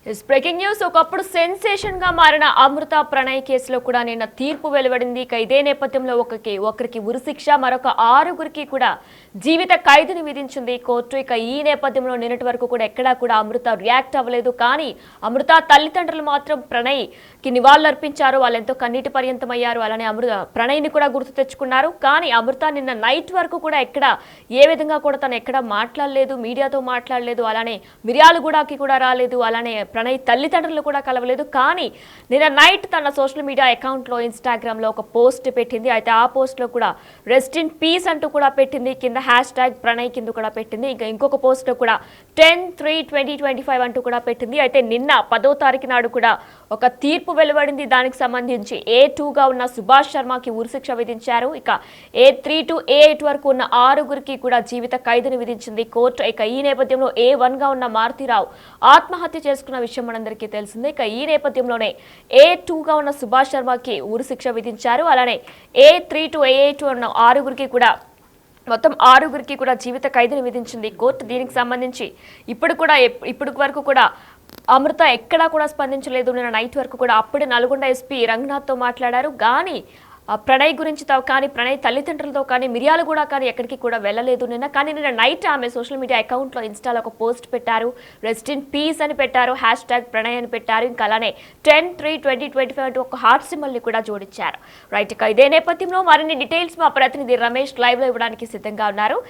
Breaking news. ఒకప్పుడు sensation గా మారిన అమృత ప్రణయ్ కేసులో కూడా నిన్న తీర్పు వెలువడింది. ఇక ఇదే నేపథ్యంలో ఒకరికి ఉరిశిక్ష, మరొక 6గురికి కూడా జీవిత ఖైదుని విధించింది కోర్టు. ఇక ఈ నేపథ్యంలో నిన్నటి వరకు కూడా ఎక్కడా కూడా అమృత రియాక్ట్ అవ్వలేదు. కానీ అమృత తల్లిదండ్రులు మాత్రం ప్రణయ్ కి నివాళులర్పించారు. వాళ్ళు ఎంతో కన్నీటి పర్యంతమయ్యారు. అలానే ప్రణయ్ ని కూడా గుర్తు తెచ్చుకున్నారు. కానీ అమృత నిన్న నైట్ వరకు కూడా ఏ విధంగా కూడా తను ఎక్కడ మాట్లాడలేదు, మీడియాతో మాట్లాడలేదు. అలానే మిర్యాలగూడకి కూడా రాలేదు. అలానే ప్రణయ్ తల్లిదండ్రులు కూడా కలవలేదు. కానీ నిన్న నైట్ తన సోషల్ మీడియా అకౌంట్లో ఇన్స్టాగ్రామ్ లో ఒక పోస్ట్ పెట్టింది. అయితే ఆ పోస్ట్ లో కూడా రెస్ట్ ఇన్ పీస్ అంటూ కూడా పెట్టింది. కింద #ప్రణయ్ కింద కూడా పెట్టింది. ఇంకా ఇంకొక పోస్ట్ లో కూడా 10/3/2025 అంటూ కూడా పెట్టింది. అయితే నిన్న 10వ తారీఖు నాడు కూడా ఒక తీర్పు వెలువడింది. దానికి సంబంధించి A2గా ఉన్న సుభాష్ శర్మకి ఉరిశిక్ష విధించారు. ఇక A3 to A8 వరకు ఉన్న 6గురికి కూడా జీవిత ఖైదుని విధించింది కోర్టు. ఇక ఈ నేపథ్యంలో A1గా ఉన్న మారుతీరావు ఆత్మహత్య చేసుకున్న విషయం మనందరికీ తెలిసిందే. ఇక ఈ నేపథ్యంలోనే A2గా ఉన్న సుభాష్ శర్మకి ఉరిశిక్ష విధించారు. అలానే A3 to A8 ఉన్న 6గురికి కూడా మొత్తం 6గురికి కూడా జీవిత ఖైదుని విధించింది కోర్టు. దీనికి సంబంధించి ఇప్పటి వరకు కూడా అమృత ఎక్కడా కూడా స్పందించలేదు. నిన్న నైట్ వరకు కూడా అప్పుడే నల్గొండ ఎస్పీ రంగనాథ్తో మాట్లాడారు. కానీ ప్రణయ్ గురించి కానీ ప్రణయ్ తల్లిదండ్రులతో కానీ మిర్యాలగూడ కానీ ఎక్కడికి కూడా వెళ్ళలేదు నిన్న. కానీ నిన్న నైట్ ఆమె సోషల్ మీడియా అకౌంట్లో ఇన్స్టాలో ఒక పోస్ట్ పెట్టారు. రెస్ట్ ఇన్ పీస్ అని పెట్టారు, #ప్రణయ్ అని పెట్టారు. ఇంకా అలానే 10/3/2025 అంటూ ఒక హార్ట్ సింబల్ని కూడా జోడించారు. రైట్, ఇక ఇదే నేపథ్యంలో మరిన్ని డీటెయిల్స్ మా ప్రతినిధి రమేష్ లైవ్ లో ఇవ్వడానికి సిద్ధంగా ఉన్నారు.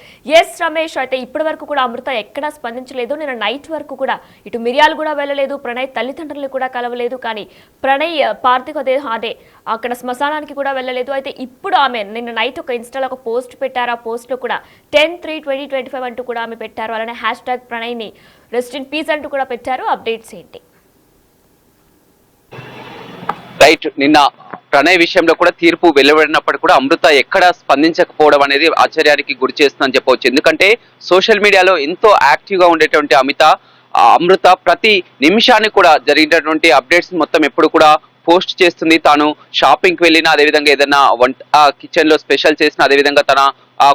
ఎస్ రమేష్, అయితే ఇప్పటి వరకు కూడా అమృత ఎక్కడా స్పందించలేదు. నిన్న నైట్ వరకు కూడా ఇటు మిర్యాలగూడ వెళ్ళలేదు, ప్రణయ్ తల్లిదండ్రులు కూడా కలవలేదు. కానీ ప్రణయ్ పార్థివ దేహం అక్కడ శ్మశానానికి కూడా వెళ్ళలేదు. అయితే ఇప్పుడు ఆమె నిన్న నైట్ ఒక ఇన్స్టాలో ఒక పోస్ట్ పెట్టారు. ఆ పోస్ట్ లో కూడా 10/3/2025 అంటూ కూడా ఆమె పెట్టారు. అలానే #ప్రణయ్ ని రెస్ట్ ఇన్ పీస్ అంటూ కూడా పెట్టారు. అప్డేట్స్ ఏంటి? రైట్, నిన్న ప్రణయ్ విషయంలో కూడా తీర్పు వెలువడినప్పటికీ కూడా అమృత ఎక్కడ స్పందించకపోవడం అనేది ఆశ్చర్యానికి గురి చేస్తుందని చెప్పవచ్చు. ఎందుకంటే సోషల్ మీడియాలో ఎంతో యాక్టివ్ గా ఉండేటువంటి అమృత ప్రతి నిమిషాన్ని కూడా జరిగినటువంటి అప్డేట్స్ మొత్తం ఎప్పుడు కూడా పోస్ట్ చేస్తుంది. తాను షాపింగ్కి వెళ్ళినా, అదేవిధంగా ఏదైనా కిచెన్ లో స్పెషల్ చేసినా, అదేవిధంగా తన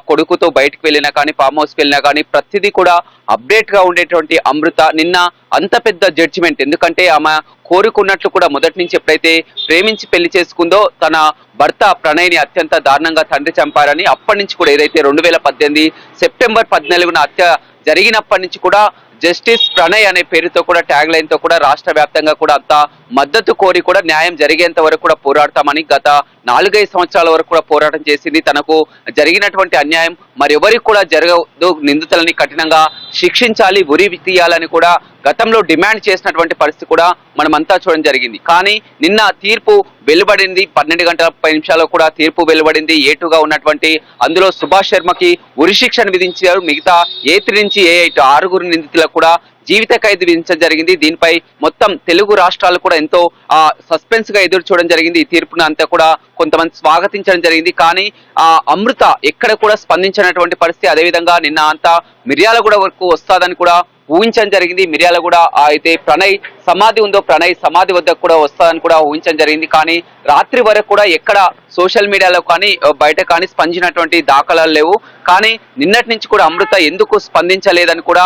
కొడుకుతో బయటకు వెళ్ళినా కానీ, ఫామ్ హౌస్కి వెళ్ళినా కానీ ప్రతిదీ కూడా అప్డేట్ గా ఉండేటువంటి అమృత నిన్న అంత పెద్ద జడ్జిమెంట్, ఎందుకంటే ఆమె కోరుకున్నట్లు కూడా మొదటి నుంచి ఎప్పుడైతే ప్రేమించి పెళ్లి చేసుకుందో తన భర్త ప్రణయ్ని అత్యంత దారుణంగా తండ్రి చంపారని, అప్పటి నుంచి కూడా ఏదైతే 2018 సెప్టెంబర్ 14న హత్య జరిగినప్పటి నుంచి కూడా జస్టిస్ ప్రణయ్ అనే పేరుతో కూడా ట్యాగ్ లైన్ తో కూడా రాష్ట్ర వ్యాప్తంగా కూడా అంత మద్దతు కోరి కూడా న్యాయం జరిగేంత వరకు కూడా పోరాడతామని గత 4-5 సంవత్సరాల వరకు కూడా పోరాటం చేసింది. తనకు జరిగినటువంటి అన్యాయం మరెవరికి కూడా జరగదు, నిందితులని కఠినంగా శిక్షించాలి, ఉరి తీయాలని కూడా గతంలో డిమాండ్ చేసినటువంటి పరిస్థితి కూడా మనమంతా చూడడం జరిగింది. కానీ నిన్న తీర్పు వెలువడింది. 12 గంటల 10 నిమిషాల్లో కూడా తీర్పు వెలువడింది. A2గా ఉన్నటువంటి అందులో సుభాష్ శర్మకి ఉరిశిక్షను విధించారు. మిగతా A3 నుంచి A8 6గురు నిందితులకు కూడా జీవిత ఖైదు విధించడం జరిగింది. దీనిపై మొత్తం తెలుగు రాష్ట్రాలు కూడా ఎంతో సస్పెన్స్ గా ఎదురు చూడడం జరిగింది. ఈ తీర్పును అంతా కూడా కొంతమంది స్వాగతించడం జరిగింది. కానీ అమృత ఎక్కడ కూడా స్పందించినటువంటి పరిస్థితి. అదేవిధంగా నిన్న అంతా మిర్యాలగూడ వరకు వస్తాదని కూడా ఊహించడం జరిగింది. మిర్యాలగూడ అయితే ప్రణయ్ సమాధి ఉందో ప్రణయ్ సమాధి వద్దకు కూడా వస్తాదని కూడా ఊహించడం జరిగింది. కానీ రాత్రి వరకు కూడా ఎక్కడ సోషల్ మీడియాలో కానీ బయట కానీ స్పందించినటువంటి దాఖలాలు లేవు. కానీ నిన్నటి నుంచి కూడా అమృత ఎందుకు స్పందించలేదని కూడా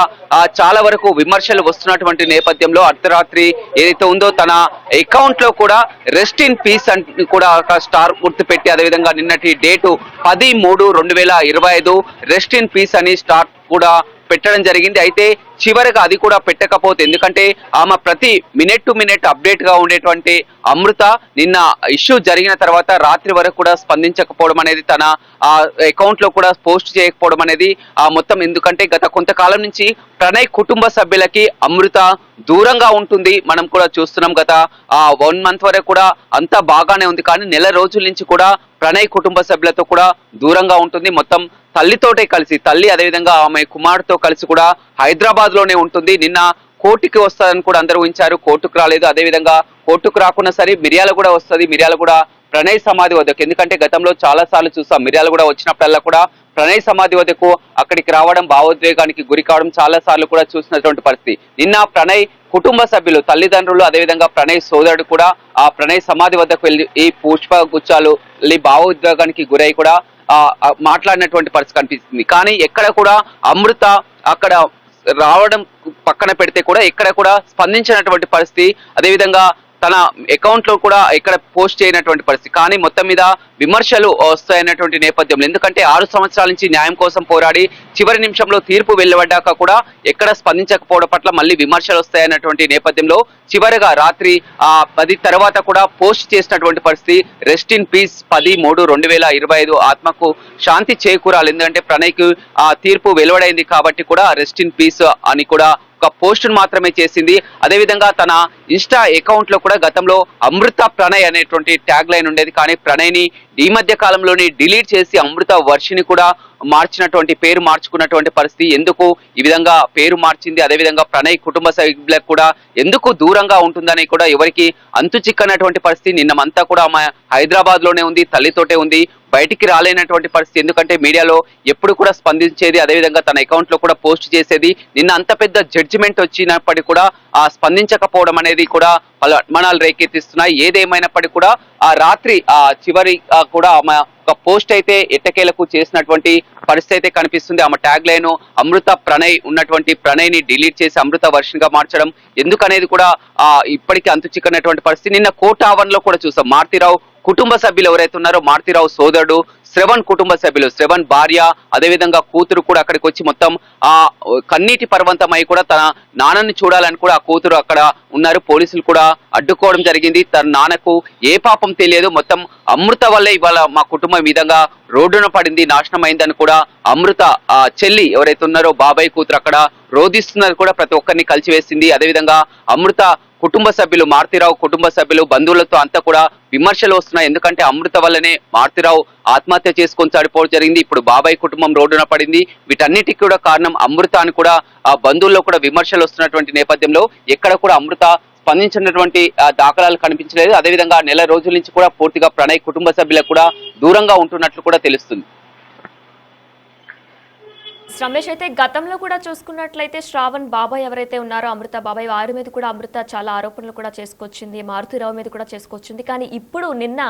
చాలా వరకు విమర్శలు వస్తున్నటువంటి నేపథ్యంలో అర్ధరాత్రి ఏదైతే ఉందో తన అకౌంట్ లో కూడా రెస్ట్ ఇన్ పీస్ అని కూడా ఒక స్టార్ గుర్తు పెట్టి, అదేవిధంగా నిన్నటి డేటు 10/3/2025 రెస్ట్ ఇన్ పీస్ అని స్టార్ కూడా పెట్టడం జరిగింది. అయితే చివరిగా అది కూడా పెట్టకపోతే, ఎందుకంటే ఆమె ప్రతి మినిట్ టు మినిట్ అప్డేట్ గా ఉండేటువంటి అమృత నిన్న ఇష్యూ జరిగిన తర్వాత రాత్రి వరకు కూడా స్పందించకపోవడం అనేది, తన అకౌంట్ లో కూడా పోస్ట్ చేయకపోవడం అనేది మొత్తం, ఎందుకంటే గత కొంతకాలం నుంచి ప్రణయ్ కుటుంబ సభ్యులకి అమృత దూరంగా ఉంటుంది. మనం కూడా చూస్తున్నాం. గత 1 మంత్ వరకు కూడా అంతా బాగానే ఉంది. కానీ నెల రోజుల నుంచి కూడా ప్రణయ్ కుటుంబ సభ్యులతో కూడా దూరంగా ఉంటుంది. మొత్తం తల్లితోటే కలిసి, తల్లి అదేవిధంగా ఆమె కుమారుతో కలిసి కూడా హైదరాబాద్ లోనే ఉంటుంది. నిన్న కోర్టుకి వస్తుందని కూడా అందరూ ఊహించారు. కోర్టుకు రాలేదు. అదేవిధంగా కోర్టుకు రాకున్నా సరే మిర్యాలగూడ వస్తుంది. మిర్యాలగూడ ప్రణయ్ సమాధి వద్దకు, ఎందుకంటే గతంలో చాలా సార్లు చూసాం మిర్యాలగూడ వచ్చినప్పుడల్లా కూడా ప్రణయ్ సమాధి వద్దకు అక్కడికి రావడం, భావోద్వేగానికి గురి కావడం చాలా సార్లు కూడా చూసినటువంటి పరిస్థితి. నిన్న ప్రణయ్ కుటుంబ సభ్యులు, తల్లిదండ్రులు, అదేవిధంగా ప్రణయ్ సోదరుడు కూడా ఆ ప్రణయ్ సమాధి వద్దకు వెళ్ళి ఈ పుష్ప గుచ్చాలు భావోద్వేగానికి గురై కూడా మాట్లాడినటువంటి పరిస్థితి కనిపిస్తుంది. కానీ ఎక్కడ కూడా అమృత అక్కడ రావడం పక్కన పెడితే కూడా ఎక్కడ కూడా స్పందించినటువంటి పరిస్థితి, అదేవిధంగా తన అకౌంట్ లో కూడా ఎక్కడ పోస్ట్ చేయనటువంటి పరిస్థితి. కానీ మొత్తం మీద విమర్శలు వస్తాయన్నటువంటి నేపథ్యంలో, ఎందుకంటే 6 సంవత్సరాల నుంచి న్యాయం కోసం పోరాడి చివరి నిమిషంలో తీర్పు వెలువడ్డాక కూడా ఎక్కడ స్పందించకపోవడం పట్ల మళ్ళీ విమర్శలు వస్తాయన్నటువంటి నేపథ్యంలో చివరిగా రాత్రి 10 తర్వాత కూడా పోస్ట్ చేసినటువంటి పరిస్థితి. రెస్ట్ ఇన్ పీస్ 10/3/2025, ఆత్మకు శాంతి చేకూరాలి, ఎందుకంటే ప్రణయ్కి తీర్పు వెలువడైంది కాబట్టి కూడా రెస్ట్ ఇన్ పీస్ అని కూడా ఒక పోస్ట్ మాత్రమే చేసింది. అదేవిధంగా తన ఇన్స్టా అకౌంట్ లో కూడా గతంలో అమృత ప్రణయ్ అనేటువంటి ట్యాగ్ లైన్ ఉండేది, కానీ ప్రణయ్ని ఈ మధ్య కాలంలోనే డిలీట్ చేసి అమృత వర్షిని కూడా పేరు మార్చుకున్నటువంటి పరిస్థితి. ఎందుకు ఈ విధంగా పేరు మార్చింది, అదేవిధంగా ప్రణయ్ కుటుంబ సభ్యులకు కూడా ఎందుకు దూరంగా ఉంటుందని కూడా ఎవరికి అంతు చిక్కనటువంటి పరిస్థితి. నిన్నమంతా కూడా ఆమె హైదరాబాద్ లోనే ఉంది, తల్లితోటే ఉంది, బయటికి రాలేనటువంటి పరిస్థితి. ఎందుకంటే మీడియాలో ఎప్పుడు కూడా స్పందించేది, అదేవిధంగా తన అకౌంట్ లో కూడా పోస్ట్ చేసేది. నిన్న అంత పెద్ద జడ్జిమెంట్ వచ్చినప్పటికీ కూడా స్పందించకపోవడం అనేది కూడా అనుమానాలు రేకెత్తిస్తున్నాయి. ఏదేమైనప్పటికీ కూడా ఆ రాత్రి చివరి కూడా ఆమె ఒక పోస్ట్ అయితే ఎట్టకేలకు చేసినటువంటి పరిస్థితి అయితే కనిపిస్తుంది. ఆమె ట్యాగ్ లైన్ అమృత ప్రణయ్ ఉన్నటువంటి ప్రణయ్ని డిలీట్ చేసి అమృత వర్షన్ గా మార్చడం ఎందుకనేది కూడా ఇప్పటికీ అంతు చిక్కనటువంటి పరిస్థితి. నిన్న కోర్టు ఆవరణలో కూడా చూసాం, మారుతీరావు కుటుంబ సభ్యులు ఎవరైతే ఉన్నారో, మారుతీరావు సోదరుడు శ్రవణ్ కుటుంబ సభ్యులు, శ్రవణ్ భార్య, అదేవిధంగా కూతురు కూడా అక్కడికి వచ్చి మొత్తం కన్నీటి పర్వంతమై కూడా తన నాన్నని చూడాలని కూడా ఆ కూతురు అక్కడ ఉన్నారు. పోలీసులు కూడా అడ్డుకోవడం జరిగింది. తన నాన్నకు ఏ పాపం తెలియదు, మొత్తం అమృత వల్లే ఇవాళ మా కుటుంబం ఈ విధంగా రోడ్డున పడింది, నాశనం అయిందని కూడా అమృత చెల్లి ఎవరైతే ఉన్నారో బాబాయ్ కూతురు అక్కడ రోధిస్తున్నారు కూడా ప్రతి ఒక్కరిని కలిసివేసింది. అదేవిధంగా అమృత కుటుంబ సభ్యులు, మారుతీరావు కుటుంబ సభ్యులు, బంధువులతో అంతా కూడా విమర్శలు వస్తున్నాయి. ఎందుకంటే అమృత వల్లనే మారుతీరావు ఆత్మహత్య చేసుకొని చనిపోవడం జరిగింది. ఇప్పుడు బాబాయ్ కుటుంబం రోడ్డున పడింది. వీటన్నిటికీ కూడా కారణం అమృత అని కూడా ఆ బంధువుల్లో కూడా విమర్శలు వస్తున్నటువంటి నేపథ్యంలో ఎక్కడ కూడా అమృత స్పందించినటువంటి దాఖలాలు కనిపించలేదు. అదేవిధంగా నెల రోజుల నుంచి కూడా పూర్తిగా ప్రణయ్ కుటుంబ సభ్యులకు కూడా దూరంగా ఉంటున్నట్లు కూడా తెలుస్తుంది. రమేష్, అయితే గతంలో కూడా చూసుకున్నట్లయితే శ్రావణ్ బాబాయ్ ఎవరైతే ఉన్నారో అమృత బాబాయ్, వారి మీద కూడా అమృత చాలా ఆరోపణలు కూడా చేసుకొచ్చింది, మారుతీరావు మీద కూడా చేసుకొచ్చింది. కానీ ఇప్పుడు నిన్న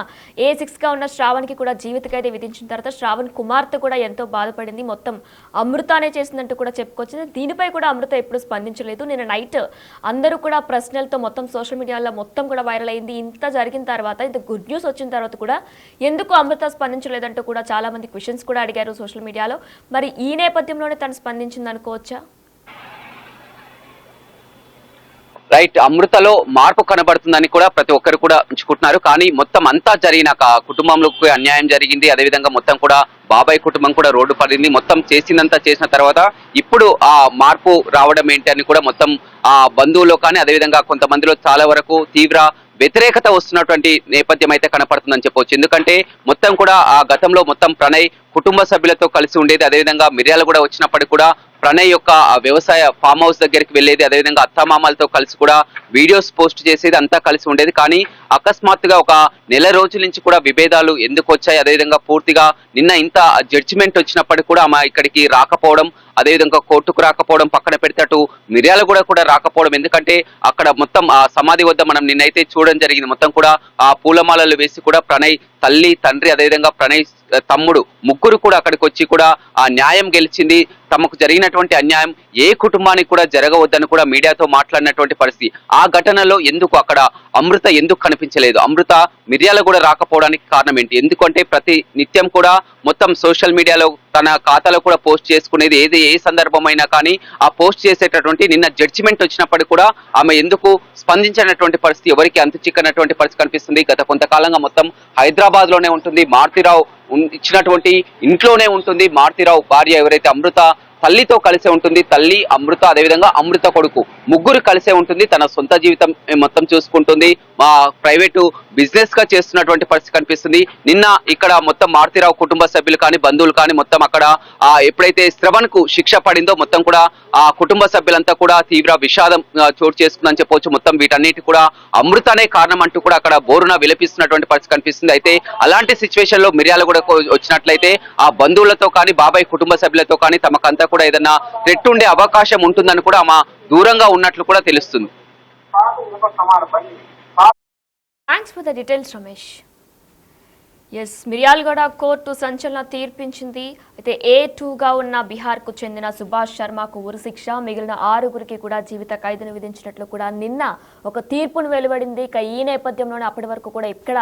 A6 గా ఉన్న శ్రావణ్కి కూడా జీవిత ఖైదు విధించిన తర్వాత శ్రావణ్ కుమార్తె కూడా ఎంతో బాధపడింది. మొత్తం అమృతనే చేసిందంటూ కూడా చెప్పుకొచ్చింది. దీనిపై కూడా అమృత ఎప్పుడు స్పందించలేదు. నిన్న నైట్ అందరూ కూడా ప్రశ్నలతో మొత్తం సోషల్ మీడియాలో మొత్తం కూడా వైరల్ అయింది. ఇంత జరిగిన తర్వాత, ఇంత గుడ్ న్యూస్ వచ్చిన తర్వాత కూడా ఎందుకు అమృత స్పందించలేదంటూ కూడా చాలా మంది క్వశ్చన్స్ కూడా అడిగారు సోషల్ మీడియాలో. మరి ఈ నేపథ్యంలోనే తను స్పందించింది అనుకోవచ్చా? రైట్, అమృతలో మార్పు కనబడుతుందని కూడా ప్రతి ఒక్కరు కూడా ఉంచుకుంటున్నారు. కానీ మొత్తం అంతా జరిగినాక కుటుంబంలోకి అన్యాయం జరిగింది, అదేవిధంగా మొత్తం కూడా బాబాయ్ కుటుంబం కూడా రోడ్డు పడింది. మొత్తం చేసినంత చేసిన తర్వాత ఇప్పుడు ఆ మార్పు రావడం ఏంటి అని కూడా మొత్తం ఆ బంధువుల్లో కానీ అదేవిధంగా కొంతమందిలో చాలా వరకు తీవ్ర వ్యతిరేకత వస్తున్నటువంటి నేపథ్యం అయితే కనపడుతుందని చెప్పవచ్చు. ఎందుకంటే మొత్తం కూడా ఆ గతంలో మొత్తం ప్రణయ్ కుటుంబ సభ్యులతో కలిసి ఉండేది. అదేవిధంగా మిర్యాలు కూడా వచ్చినప్పటికీ కూడా ప్రణయ్ యొక్క వ్యవసాయ ఫామ్ హౌస్ దగ్గరికి వెళ్ళేది, అదేవిధంగా అత్తమామలతో కలిసి కూడా వీడియోస్ పోస్ట్ చేసేది, అంతా కలిసి ఉండేది. కానీ అకస్మాత్తుగా ఒక నెల రోజుల నుంచి కూడా విభేదాలు ఎందుకు వచ్చాయి, అదేవిధంగా పూర్తిగా నిన్న ఇంత జడ్జిమెంట్ వచ్చినప్పటికీ కూడా ఆమె ఇక్కడికి రాకపోవడం, అదేవిధంగా కోర్టుకు రాకపోవడం పక్కన పెడితే అటు మిర్యాల కూడా రాకపోవడం. ఎందుకంటే అక్కడ మొత్తం ఆ సమాధి వద్ద మనం నిన్నైతే చూడడం జరిగింది. మొత్తం కూడా ఆ పూలమాలలు వేసి కూడా ప్రణయ్ తల్లి, తండ్రి, అదేవిధంగా ప్రణయ్ తమ్ముడు ముగ్గురు కూడా అక్కడికి వచ్చి కూడా ఆ న్యాయం గెలిచింది, తమకు జరిగినటువంటి అన్యాయం ఏ కుటుంబానికి కూడా జరగవద్దని కూడా మీడియాతో మాట్లాడినటువంటి పరిస్థితి. ఆ ఘటనలో ఎందుకు అక్కడ అమృత ఎందుకు కనిపించలేదు, అమృత మిర్యాల కూడా రాకపోవడానికి కారణం ఏంటి? ఎందుకంటే ప్రతి నిత్యం కూడా మొత్తం సోషల్ మీడియాలో తన ఖాతాలో కూడా పోస్ట్ చేసుకునేది, ఏ సందర్భమైనా కానీ ఆ పోస్ట్ చేసేటటువంటి నిన్న జడ్జిమెంట్ వచ్చినప్పటికీ కూడా ఆమె ఎందుకు స్పందించినటువంటి పరిస్థితి ఎవరికి అంతు చిక్కనటువంటి పరిస్థితి కనిపిస్తుంది. గత కొంతకాలంగా మొత్తం హైదరాబాద్ లోనే ఉంటుంది, మారుతీరావు ఇచ్చినటువంటి ఇంట్లోనే ఉంటుంది. మారుతీరావు భార్య ఎవరైతే అమృత తల్లితో కలిసే ఉంటుంది, తల్లి అమృత అదేవిధంగా అమృత కొడుకు ముగ్గురు కలిసే ఉంటుంది. తన సొంత జీవితం మొత్తం చూసుకుంటుంది, మా ప్రైవేటు బిజినెస్ గా చేస్తున్నటువంటి పరిస్థితి కనిపిస్తుంది. నిన్న ఇక్కడ మొత్తం మారుతీరావు కుటుంబ సభ్యులు కానీ బంధువులు కానీ మొత్తం అక్కడ ఎప్పుడైతే శ్రవణ్ కు శిక్ష పడిందో మొత్తం కూడా ఆ కుటుంబ సభ్యులంతా కూడా తీవ్ర విషాదం చోటు చేసుకుందని చెప్పవచ్చు. మొత్తం వీటన్నిటి కూడా అమృతనే కారణం అంటూ కూడా అక్కడ బోరున విలపిస్తున్నటువంటి పరిస్థితి కనిపిస్తుంది. అయితే అలాంటి సిచ్యువేషన్ లో మిర్యాల కూడా వచ్చినట్లయితే ఆ బంధువులతో కానీ బాబాయ్ కుటుంబ సభ్యులతో కానీ తమకంతా కూడా ఏదైనా థ్రెట్ ఉండే అవకాశం ఉంటుందని కూడా ఆమె దూరంగా ఉన్నట్లు కూడా తెలుస్తుంది. Thanks for the details Ramesh. Miryalaguda court సంచలన తీర్పించింది. అయితే A2గా ఉన్న బీహార్కు చెందిన సుభాష్ శర్మకు ఉరిశిక్ష, మిగిలిన 6గురికి కూడా జీవిత ఖైదును విధించినట్లు కూడా నిన్న ఒక తీర్పును వెలువడింది. ఇక ఈ నేపథ్యంలోనే అప్పటి వరకు కూడా ఇక్కడ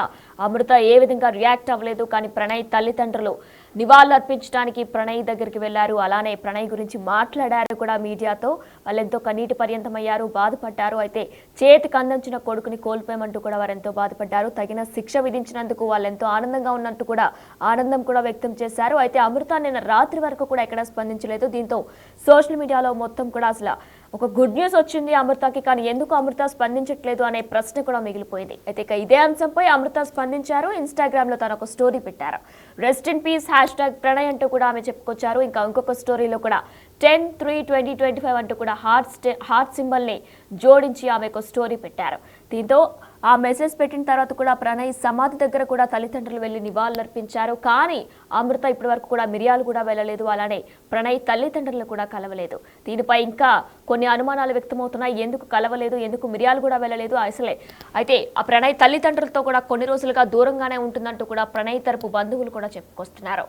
అమృత ఏ విధంగా రియాక్ట్ అవ్వలేదు. కానీ ప్రణయ్ తల్లిదండ్రులు నివాళులు అర్పించడానికి ప్రణయ్ దగ్గరికి వెళ్లారు. అలానే ప్రణయ్ గురించి మాట్లాడారు కూడా మీడియాతో. వాళ్ళెంతో కన్నీటి పర్యంతమయ్యారు, బాధపడ్డారు. అయితే చేతికి అందించిన కొడుకుని కోల్పోయామంటూ కూడా వారెంతో బాధపడ్డారు. తగిన శిక్ష విధించినందుకు వాళ్ళెంతో ఆనందంగా ఉన్నట్టు కూడా ఆనందం కూడా వ్యక్తం చేశారు. అయితే అమృత నిన్న రాత్రి వరకు కూడా ఎక్కడా స్పందించలేదు. దీంతో సోషల్ మీడియాలో మొత్తం కూడా అసలు ఒక గుడ్ న్యూస్ వచ్చింది అమృతకి. కానీ ఎందుకు అమృత స్పందించట్లేదు అనే ప్రశ్న కూడా మిగిలిపోయింది. అయితే ఇక ఇదే అంశంపై అమృత స్పందించారు. ఇన్స్టాగ్రామ్ లో తన ఒక స్టోరీ పెట్టారు. రెస్ట్ ఇన్ పీస్ #ప్రణయ్ అంటూ కూడా ఆమె చెప్పుకొచ్చారు. ఇంకా ఇంకొక స్టోరీలో కూడా 10/3/2025 అంటూ కూడా హార్ట్ సింబల్ ని జోడించి ఆమె ఒక స్టోరీ పెట్టారు. దీంతో ఆ మెసేజ్ పెట్టిన తర్వాత కూడా ప్రణయ్ సమాధి దగ్గర కూడా తల్లిదండ్రులు వెళ్లి నివాళులర్పించారు. కానీ అమృత ఇప్పటి వరకు కూడా మిర్యాలు కూడా వెళ్ళలేదు. అలానే ప్రణయ్ తల్లిదండ్రులు కూడా కలవలేదు. దీనిపై ఇంకా కొన్ని అనుమానాలు వ్యక్తమవుతున్నాయి. ఎందుకు కలవలేదు, ఎందుకు మిర్యాలు కూడా వెళ్ళలేదు అసలే. అయితే ఆ ప్రణయ్ తల్లిదండ్రులతో కూడా కొన్ని రోజులుగా దూరంగానే ఉంటుందంటూ కూడా ప్రణయ్ తరపు బంధువులు కూడా చెప్పుకొస్తున్నారు.